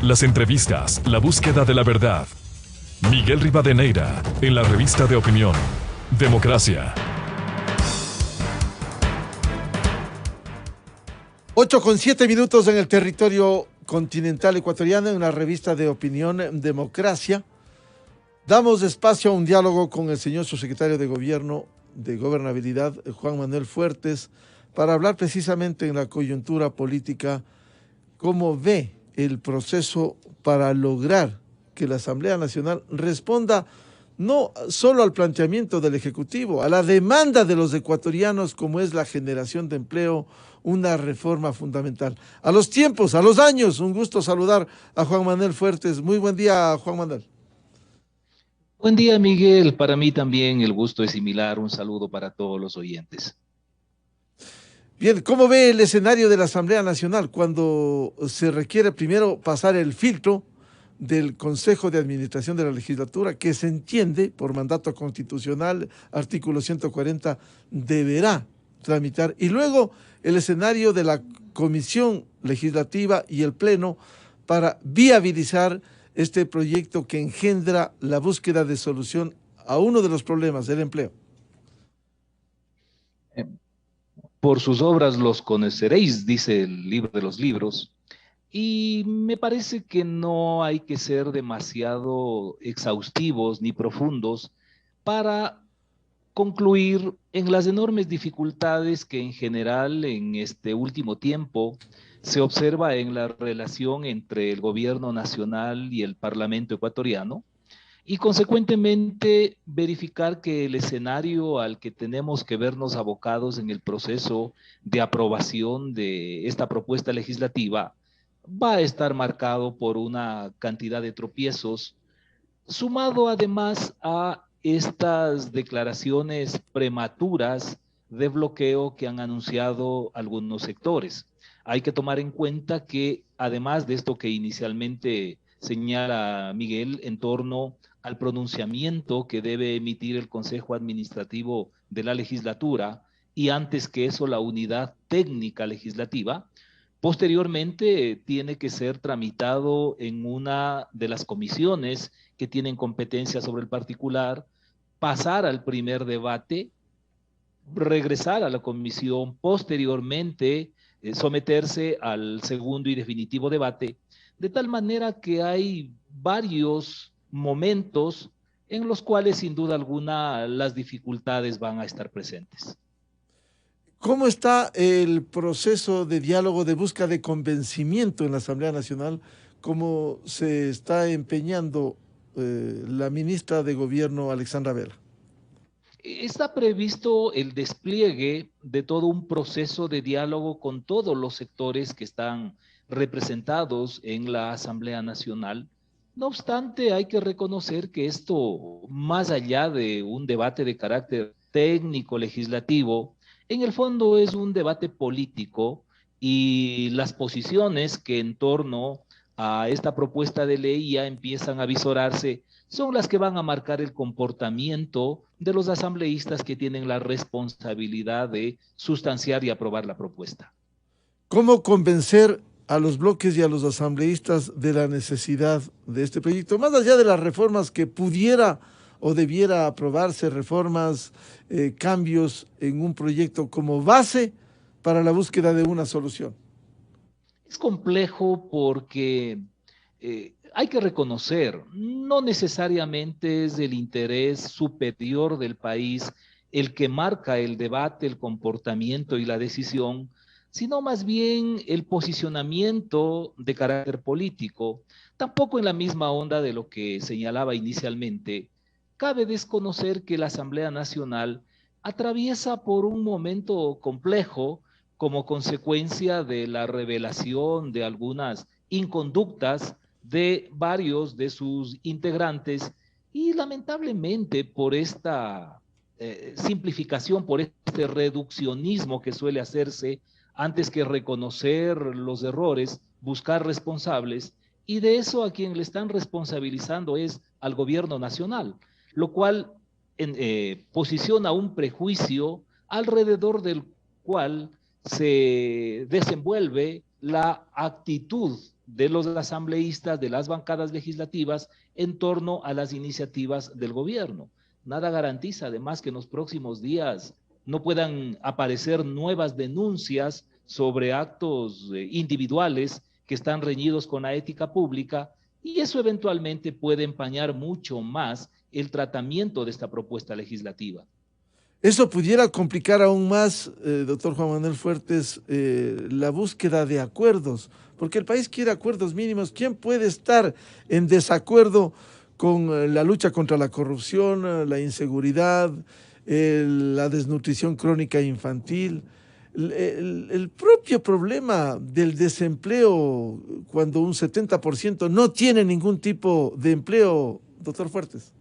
las entrevistas, la búsqueda de la verdad. Miguel Rivadeneira, en la revista de opinión, Democracia. 8:07 en el territorio continental ecuatoriano, en la revista de opinión Democracia. Damos espacio a un diálogo con el señor subsecretario de Gobierno de Gobernabilidad, Juan Manuel Fuertes, para hablar precisamente en la coyuntura política, cómo ve el proceso para lograr que la Asamblea Nacional responda no solo al planteamiento del Ejecutivo, a la demanda de los ecuatorianos, como es la generación de empleo, una reforma fundamental. A los tiempos, a los años, un gusto saludar a Juan Manuel Fuertes. Muy buen día, Juan Manuel. Buen día, Miguel. Para mí también el gusto es similar. Un saludo para todos los oyentes. Bien, ¿cómo ve el escenario de la Asamblea Nacional cuando se requiere primero pasar el filtro del Consejo de Administración de la Legislatura, que se entiende por mandato constitucional, artículo 140, deberá tramitar, y luego el escenario de la Comisión Legislativa y el Pleno para viabilizar este proyecto que engendra la búsqueda de solución a uno de los problemas, el empleo? Por sus obras los conoceréis, dice el libro de los libros, y me parece que no hay que ser demasiado exhaustivos ni profundos para concluir en las enormes dificultades que en general en este último tiempo se observa en la relación entre el gobierno nacional y el Parlamento ecuatoriano, y consecuentemente verificar que el escenario al que tenemos que vernos abocados en el proceso de aprobación de esta propuesta legislativa va a estar marcado por una cantidad de tropiezos, sumado además a estas declaraciones prematuras de bloqueo que han anunciado algunos sectores. Hay que tomar en cuenta que además de esto que inicialmente señala Miguel en torno al pronunciamiento que debe emitir el Consejo Administrativo de la Legislatura y antes que eso la Unidad Técnica Legislativa, posteriormente tiene que ser tramitado en una de las comisiones que tienen competencia sobre el particular, pasar al primer debate, regresar a la comisión, posteriormente someterse al segundo y definitivo debate, de tal manera que hay varios momentos en los cuales sin duda alguna las dificultades van a estar presentes. ¿Cómo está el proceso de diálogo, de busca de convencimiento en la Asamblea Nacional? ¿Cómo se está empeñando la ministra de Gobierno, Alexandra Vela? Está previsto el despliegue de todo un proceso de diálogo con todos los sectores que están representados en la Asamblea Nacional. No obstante, hay que reconocer que esto, más allá de un debate de carácter técnico, legislativo, en el fondo es un debate político, y las posiciones que en torno a esta propuesta de ley ya empiezan a visorarse son las que van a marcar el comportamiento de los asambleístas que tienen la responsabilidad de sustanciar y aprobar la propuesta. ¿Cómo convencer a los bloques y a los asambleístas de la necesidad de este proyecto? Más allá de las reformas que pudiera o debiera aprobarse, reformas, cambios en un proyecto como base para la búsqueda de una solución. Es complejo porque hay que reconocer, no necesariamente es el interés superior del país el que marca el debate, el comportamiento y la decisión, sino más bien el posicionamiento de carácter político. Tampoco en la misma onda de lo que señalaba inicialmente, cabe desconocer que la Asamblea Nacional atraviesa por un momento complejo como consecuencia de la revelación de algunas inconductas de varios de sus integrantes, y lamentablemente por esta simplificación, por este reduccionismo que suele hacerse antes que reconocer los errores, buscar responsables, y de eso a quien le están responsabilizando es al gobierno nacional, lo cual posiciona un prejuicio alrededor del cual se desenvuelve la actitud de los asambleístas, de las bancadas legislativas, en torno a las iniciativas del gobierno. Nada garantiza, además, que en los próximos días no puedan aparecer nuevas denuncias sobre actos individuales que están reñidos con la ética pública, y eso eventualmente puede empañar mucho más el tratamiento de esta propuesta legislativa. Eso pudiera complicar aún más, doctor Juan Manuel Fuertes, la búsqueda de acuerdos, porque el país quiere acuerdos mínimos. ¿Quién puede estar en desacuerdo con la lucha contra la corrupción, la inseguridad, la desnutrición crónica infantil? El propio problema del desempleo, cuando un 70% no tiene ningún tipo de empleo, doctor Fuertes.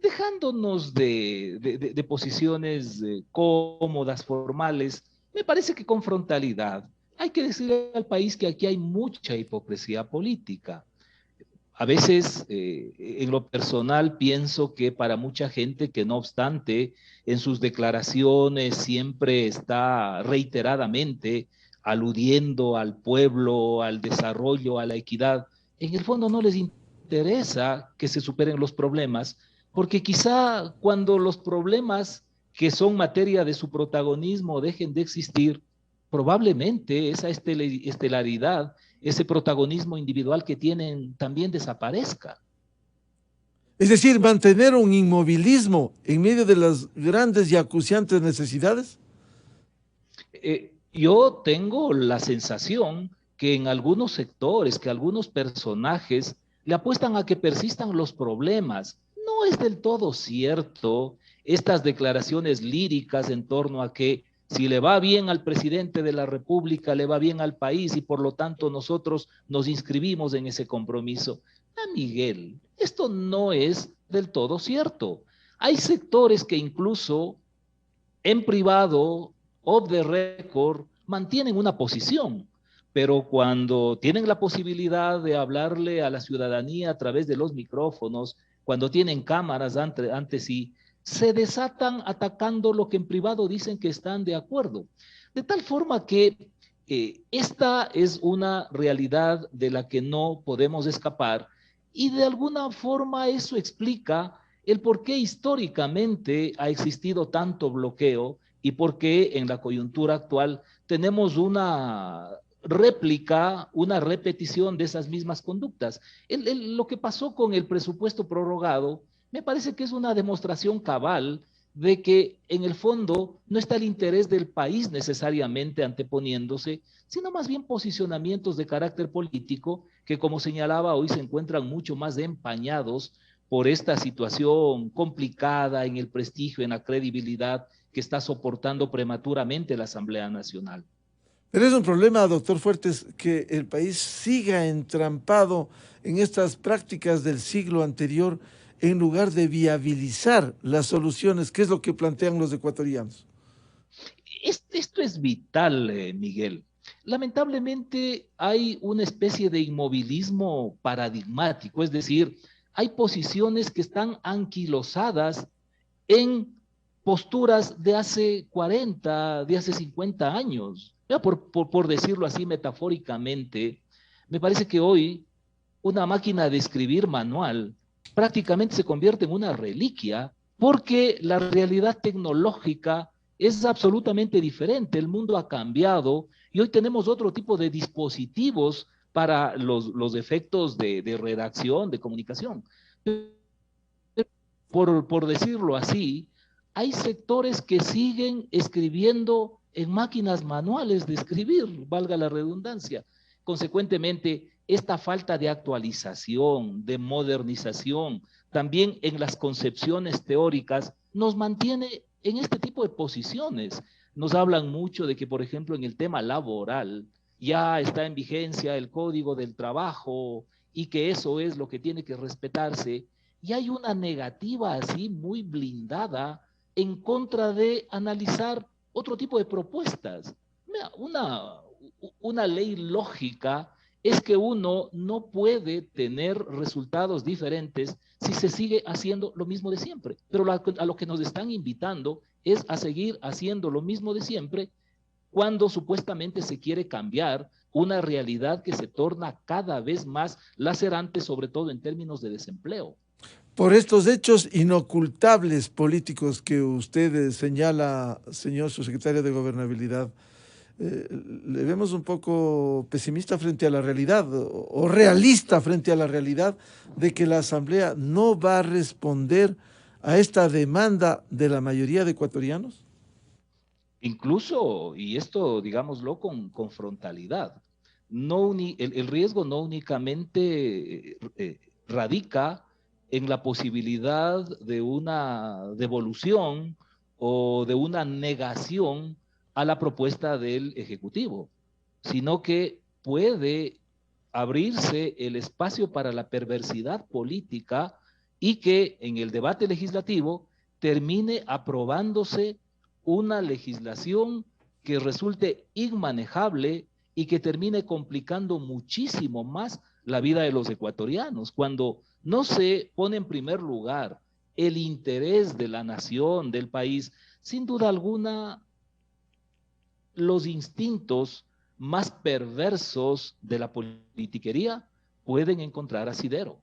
Dejándonos de posiciones cómodas, formales, me parece que con frontalidad hay que decirle al país que aquí hay mucha hipocresía política. A veces, en lo personal, pienso que para mucha gente que no obstante en sus declaraciones siempre está reiteradamente aludiendo al pueblo, al desarrollo, a la equidad, en el fondo no les interesa que se superen los problemas, porque quizá cuando los problemas que son materia de su protagonismo dejen de existir, probablemente esa estelaridad, ese protagonismo individual que tienen también desaparezca. Es decir, mantener un inmovilismo en medio de las grandes y acuciantes necesidades. Yo tengo la sensación que en algunos sectores, que algunos personajes le apuestan a que persistan los problemas. No es del todo cierto estas declaraciones líricas en torno a que si le va bien al presidente de la República, le va bien al país y por lo tanto nosotros nos inscribimos en ese compromiso. Miguel, esto no es del todo cierto. Hay sectores que incluso en privado, off the record, mantienen una posición, pero cuando tienen la posibilidad de hablarle a la ciudadanía a través de los micrófonos, cuando tienen cámaras ante sí, se desatan atacando lo que en privado dicen que están de acuerdo. De tal forma que esta es una realidad de la que no podemos escapar y de alguna forma eso explica el por qué históricamente ha existido tanto bloqueo y por qué en la coyuntura actual tenemos una réplica, una repetición de esas mismas conductas. Lo que pasó con el presupuesto prorrogado me parece que es una demostración cabal de que en el fondo no está el interés del país necesariamente anteponiéndose, sino más bien posicionamientos de carácter político que, como señalaba, hoy se encuentran mucho más empañados por esta situación complicada en el prestigio, en la credibilidad que está soportando prematuramente la Asamblea Nacional. Pero es un problema, doctor Fuertes, que el país siga entrampado en estas prácticas del siglo anterior en lugar de viabilizar las soluciones, que es lo que plantean los ecuatorianos. Esto es vital, Miguel. Lamentablemente hay una especie de inmovilismo paradigmático, es decir, hay posiciones que están anquilosadas en posturas de hace 40, de hace 50 años. Por decirlo así metafóricamente, me parece que hoy una máquina de escribir manual prácticamente se convierte en una reliquia porque la realidad tecnológica es absolutamente diferente. El mundo ha cambiado y hoy tenemos otro tipo de dispositivos para los efectos de redacción, de comunicación. Por decirlo así, hay sectores que siguen escribiendo en máquinas manuales de escribir, valga la redundancia. Consecuentemente, esta falta de actualización, de modernización, también en las concepciones teóricas, nos mantiene en este tipo de posiciones. Nos hablan mucho de que, por ejemplo, en el tema laboral, ya está en vigencia el Código del Trabajo y que eso es lo que tiene que respetarse. Y hay una negativa así muy blindada en contra de analizar otro tipo de propuestas. Una ley lógica es que uno no puede tener resultados diferentes si se sigue haciendo lo mismo de siempre. Pero a lo que nos están invitando es a seguir haciendo lo mismo de siempre cuando supuestamente se quiere cambiar una realidad que se torna cada vez más lacerante, sobre todo en términos de desempleo. Por estos hechos inocultables políticos que usted señala, señor subsecretario de Gobernabilidad, le vemos un poco pesimista frente a la realidad o realista frente a la realidad de que la Asamblea no va a responder a esta demanda de la mayoría de ecuatorianos. Incluso, y esto digámoslo con frontalidad, el riesgo no únicamente radica en la posibilidad de una devolución o de una negación a la propuesta del Ejecutivo, sino que puede abrirse el espacio para la perversidad política y que en el debate legislativo termine aprobándose una legislación que resulte inmanejable y que termine complicando muchísimo más la vida de los ecuatorianos, cuando no se pone en primer lugar el interés de la nación, del país. Sin duda alguna, los instintos más perversos de la politiquería pueden encontrar asidero.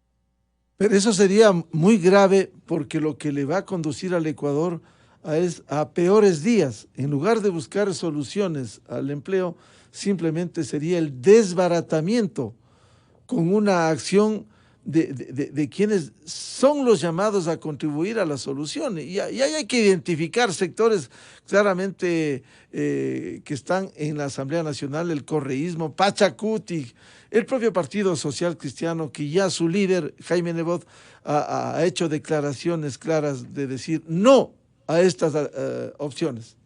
Pero eso sería muy grave porque lo que le va a conducir al Ecuador a peores días. En lugar de buscar soluciones al empleo, simplemente sería el desbaratamiento con una acción de quienes son los llamados a contribuir a la solución. Y hay que identificar sectores claramente que están en la Asamblea Nacional, el correísmo, Pachacuti, el propio Partido Social Cristiano, que ya su líder, Jaime Nebot, ha hecho declaraciones claras de decir no a estas opciones.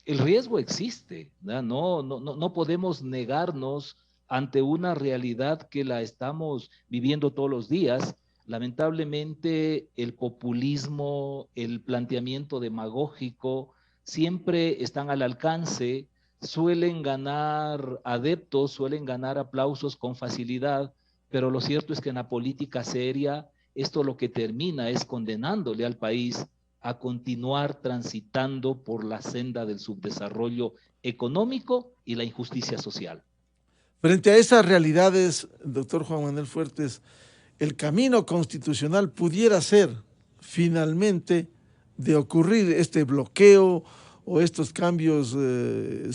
El riesgo existe, no podemos negarnos ante una realidad que la estamos viviendo todos los días. Lamentablemente, el populismo, el planteamiento demagógico siempre están al alcance, suelen ganar adeptos, suelen ganar aplausos con facilidad, pero lo cierto es que en la política seria esto lo que termina es condenándole al país a continuar transitando por la senda del subdesarrollo económico y la injusticia social. Frente a esas realidades, doctor Juan Manuel Fuertes, el camino constitucional pudiera ser finalmente de ocurrir este bloqueo o estos cambios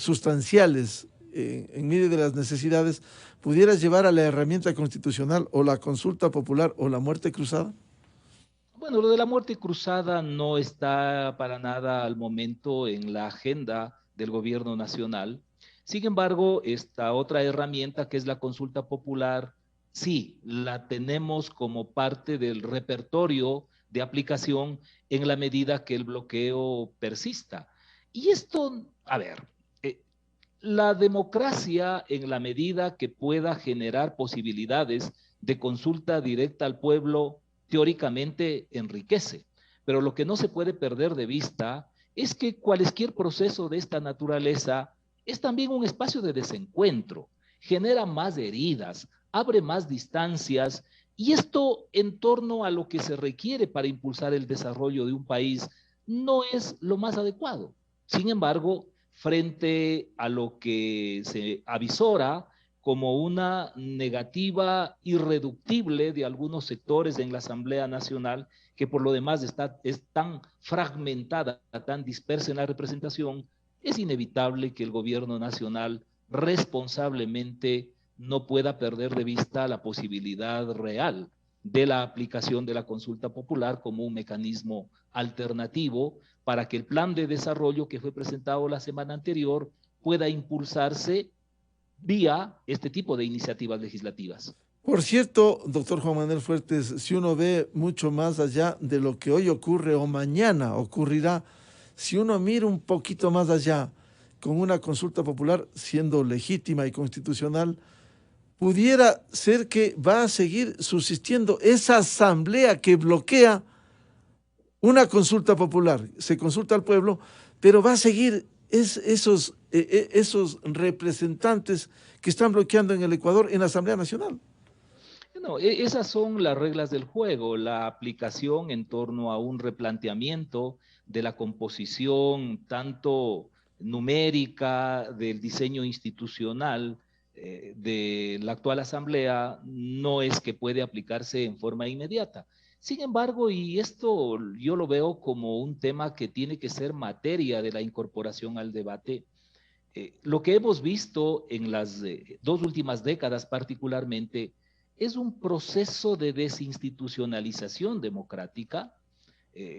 sustanciales en medio de las necesidades, pudiera llevar a la herramienta constitucional o la consulta popular o la muerte cruzada? Bueno, lo de la muerte cruzada no está para nada al momento en la agenda del gobierno nacional. Sin embargo, esta otra herramienta que es la consulta popular, sí, la tenemos como parte del repertorio de aplicación en la medida que el bloqueo persista. Y esto, a ver, la democracia en la medida que pueda generar posibilidades de consulta directa al pueblo, teóricamente enriquece. Pero lo que no se puede perder de vista es que cualquier proceso de esta naturaleza es también un espacio de desencuentro, genera más heridas, abre más distancias, y esto en torno a lo que se requiere para impulsar el desarrollo de un país no es lo más adecuado. Sin embargo, frente a lo que se avisora como una negativa irreductible de algunos sectores en la Asamblea Nacional, que por lo demás es tan fragmentada, tan dispersa en la representación, es inevitable que el gobierno nacional responsablemente no pueda perder de vista la posibilidad real de la aplicación de la consulta popular como un mecanismo alternativo para que el plan de desarrollo que fue presentado la semana anterior pueda impulsarse vía este tipo de iniciativas legislativas. Por cierto, doctor Juan Manuel Fuertes, si uno ve mucho más allá de lo que hoy ocurre o mañana ocurrirá, si uno mira un poquito más allá con una consulta popular siendo legítima y constitucional, pudiera ser que va a seguir subsistiendo esa asamblea que bloquea una consulta popular. Se consulta al pueblo, pero va a seguir esos representantes que están bloqueando en el Ecuador en la Asamblea Nacional. No, esas son las reglas del juego, la aplicación en torno a un replanteamiento de la composición tanto numérica del diseño institucional de la actual Asamblea no es que puede aplicarse en forma inmediata. Sin embargo, y esto yo lo veo como un tema que tiene que ser materia de la incorporación al debate, lo que hemos visto en las dos últimas décadas particularmente es un proceso de desinstitucionalización democrática.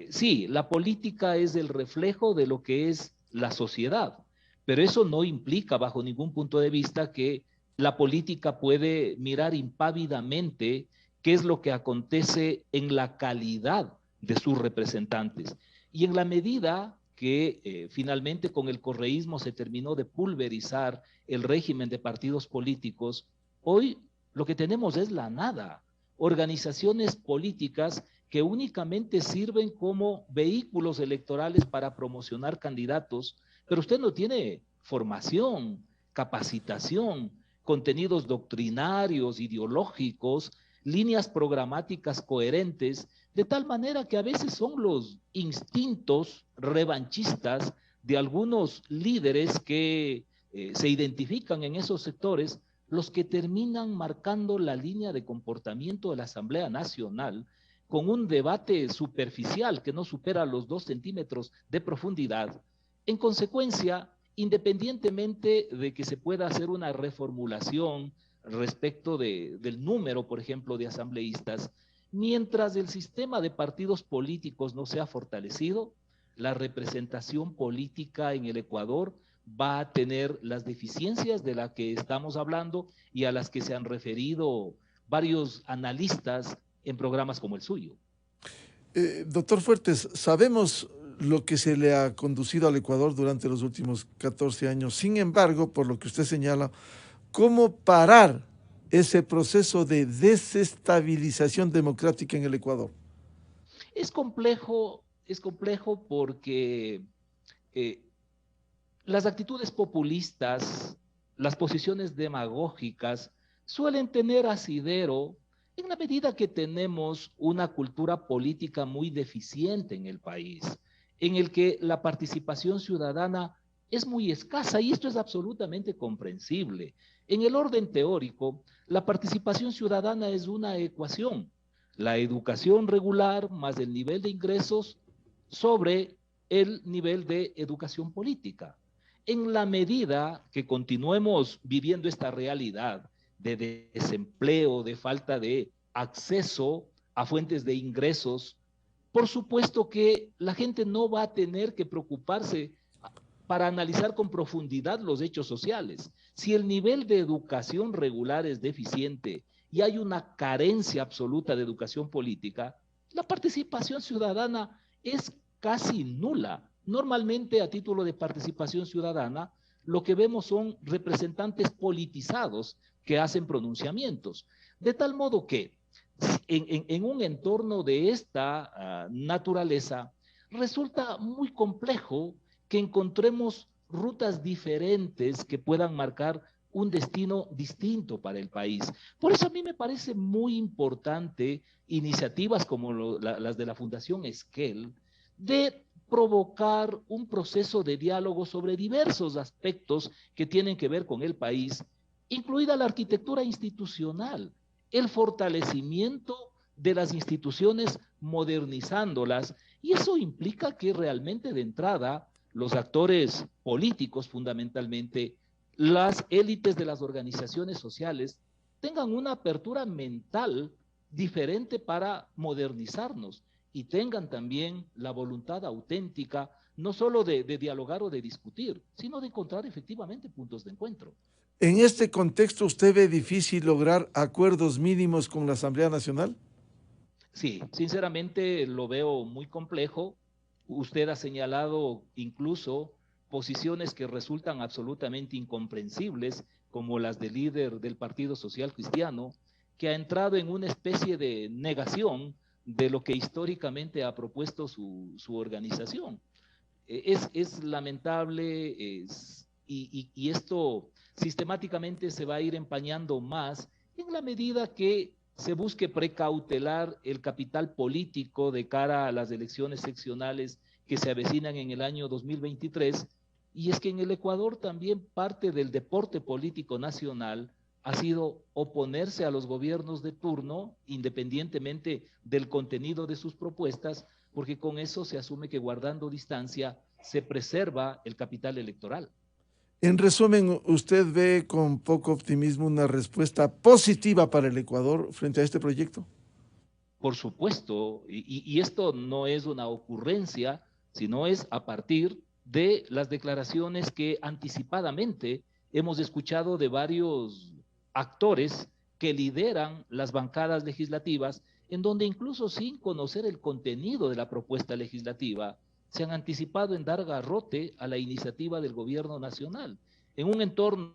Sí, la política es el reflejo de lo que es la sociedad, pero eso no implica bajo ningún punto de vista que la política puede mirar impávidamente qué es lo que acontece en la calidad de sus representantes. Y en la medida que finalmente con el correísmo se terminó de pulverizar el régimen de partidos políticos, hoy lo que tenemos es la nada. Organizaciones políticas que únicamente sirven como vehículos electorales para promocionar candidatos, pero usted no tiene formación, capacitación, contenidos doctrinarios, ideológicos, líneas programáticas coherentes, de tal manera que a veces son los instintos revanchistas de algunos líderes que se identifican en esos sectores los que terminan marcando la línea de comportamiento de la Asamblea Nacional con un debate superficial que no supera los 2 centímetros de profundidad. En consecuencia, independientemente de que se pueda hacer una reformulación respecto del número, por ejemplo, de asambleístas, mientras el sistema de partidos políticos no sea fortalecido, la representación política en el Ecuador va a tener las deficiencias de las que estamos hablando y a las que se han referido varios analistas en programas como el suyo. Doctor Fuertes, sabemos lo que se le ha conducido al Ecuador durante los últimos 14 años. Sin embargo, por lo que usted señala, ¿cómo parar ese proceso de desestabilización democrática en el Ecuador? Es complejo porque las actitudes populistas, las posiciones demagógicas suelen tener asidero en la medida que tenemos una cultura política muy deficiente en el país, en el que la participación ciudadana es muy escasa y esto es absolutamente comprensible. En el orden teórico, la participación ciudadana es una ecuación, la educación regular más el nivel de ingresos sobre el nivel de educación política. En la medida que continuemos viviendo esta realidad de desempleo, de falta de acceso a fuentes de ingresos, por supuesto que la gente no va a tener que preocuparse para analizar con profundidad los hechos sociales. Si el nivel de educación regular es deficiente y hay una carencia absoluta de educación política, la participación ciudadana es casi nula. Normalmente, a título de participación ciudadana, lo que vemos son representantes politizados que hacen pronunciamientos. De tal modo que en un entorno de esta naturaleza, resulta muy complejo que encontremos rutas diferentes que puedan marcar un destino distinto para el país. Por eso a mí me parece muy importante iniciativas como las de la Fundación Esquel, de provocar un proceso de diálogo sobre diversos aspectos que tienen que ver con el país, incluida la arquitectura institucional, el fortalecimiento de las instituciones modernizándolas, y eso implica que realmente de entrada los actores políticos, fundamentalmente las élites de las organizaciones sociales, tengan una apertura mental diferente para modernizarnos y tengan también la voluntad auténtica, no solo de dialogar o de discutir, sino de encontrar efectivamente puntos de encuentro. En este contexto, ¿usted ve difícil lograr acuerdos mínimos con la Asamblea Nacional? Sí, sinceramente lo veo muy complejo. Usted ha señalado incluso posiciones que resultan absolutamente incomprensibles, como las del líder del Partido Social Cristiano, que ha entrado en una especie de negación de lo que históricamente ha propuesto su organización. Es lamentable y esto sistemáticamente se va a ir empañando más en la medida que se busque precautelar el capital político de cara a las elecciones seccionales que se avecinan en el año 2023 Y es que en el Ecuador también parte del deporte político nacional ha sido oponerse a los gobiernos de turno, independientemente del contenido de sus propuestas, porque con eso se asume que guardando distancia se preserva el capital electoral. En resumen, ¿usted ve con poco optimismo una respuesta positiva para el Ecuador frente a este proyecto? Por supuesto, y esto no es una ocurrencia, sino es a partir de las declaraciones que anticipadamente hemos escuchado de varios actores que lideran las bancadas legislativas, en donde incluso sin conocer el contenido de la propuesta legislativa, se han anticipado en dar garrote a la iniciativa del gobierno nacional, en un entorno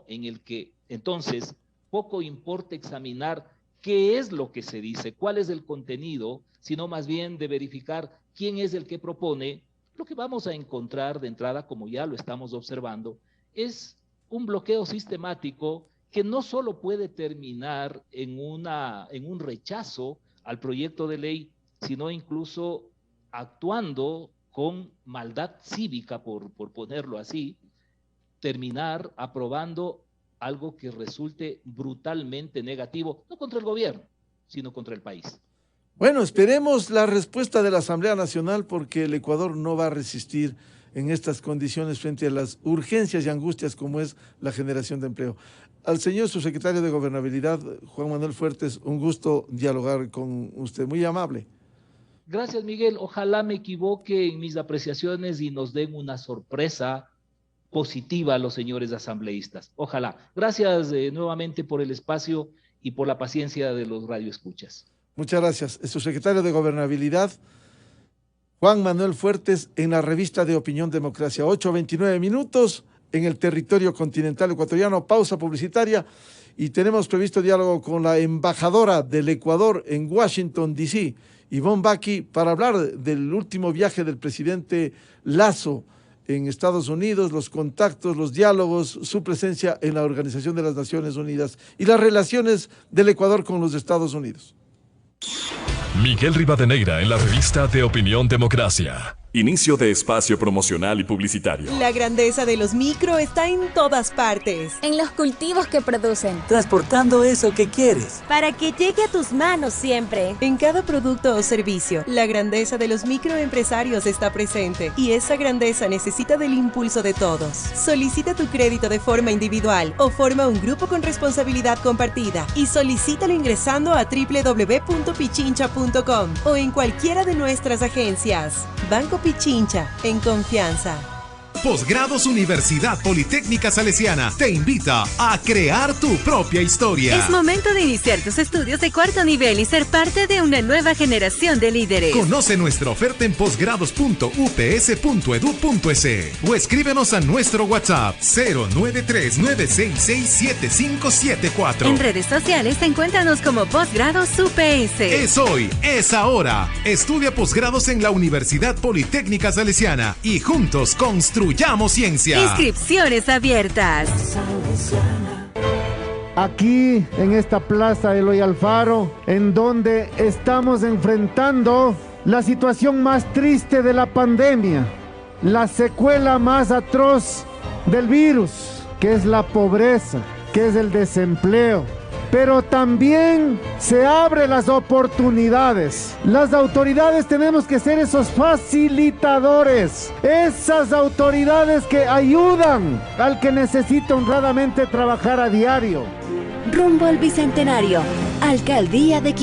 en el que entonces poco importa examinar qué es lo que se dice, cuál es el contenido, sino más bien de verificar quién es el que propone. Lo que vamos a encontrar de entrada, como ya lo estamos observando, es un bloqueo sistemático que no solo puede terminar en un rechazo al proyecto de ley, sino incluso actuando con maldad cívica, por ponerlo así, terminar aprobando algo que resulte brutalmente negativo, no contra el gobierno, sino contra el país. Bueno, esperemos la respuesta de la Asamblea Nacional porque el Ecuador no va a resistir en estas condiciones frente a las urgencias y angustias como es la generación de empleo. Al señor subsecretario de Gobernabilidad, Juan Manuel Fuertes, un gusto dialogar con usted, muy amable. Gracias, Miguel. Ojalá me equivoque en mis apreciaciones y nos den una sorpresa positiva a los señores asambleístas. Ojalá. Gracias nuevamente por el espacio y por la paciencia de los radioescuchas. Muchas gracias. El subsecretario de Gobernabilidad, Juan Manuel Fuertes, en la revista de Opinión Democracia. 8:29 minutos en el territorio continental ecuatoriano. Pausa publicitaria y tenemos previsto diálogo con la embajadora del Ecuador en Washington, D.C., Ivonne Baki, para hablar del último viaje del presidente Lasso en Estados Unidos, los contactos, los diálogos, su presencia en la Organización de las Naciones Unidas y las relaciones del Ecuador con los Estados Unidos. Miguel Rivadeneira en la revista de Opinión Democracia. Inicio de espacio promocional y publicitario. La grandeza de los micro está en todas partes. En los cultivos que producen. Transportando eso que quieres. Para que llegue a tus manos siempre. En cada producto o servicio, la grandeza de los microempresarios está presente. Y esa grandeza necesita del impulso de todos. Solicita tu crédito de forma individual o forma un grupo con responsabilidad compartida. Y solicítalo ingresando a www.pichincha.com o en cualquiera de nuestras agencias. Banco Pichincha, en confianza. Posgrados Universidad Politécnica Salesiana te invita a crear tu propia historia. Es momento de iniciar tus estudios de cuarto nivel y ser parte de una nueva generación de líderes. Conoce nuestra oferta en posgrados.ups.edu.es o escríbenos a nuestro WhatsApp 093-966-7574. En redes sociales encuéntranos como Posgrados UPS. Es hoy, es ahora. Estudia posgrados en la Universidad Politécnica Salesiana y juntos construyamos ciencia. Inscripciones abiertas. Aquí en esta plaza Eloy Alfaro, en donde estamos enfrentando la situación más triste de la pandemia, la secuela más atroz del virus, que es la pobreza, que es el desempleo. Pero también se abren las oportunidades. Las autoridades tenemos que ser esos facilitadores, esas autoridades que ayudan al que necesita honradamente trabajar a diario. Rumbo al Bicentenario, Alcaldía de Quito.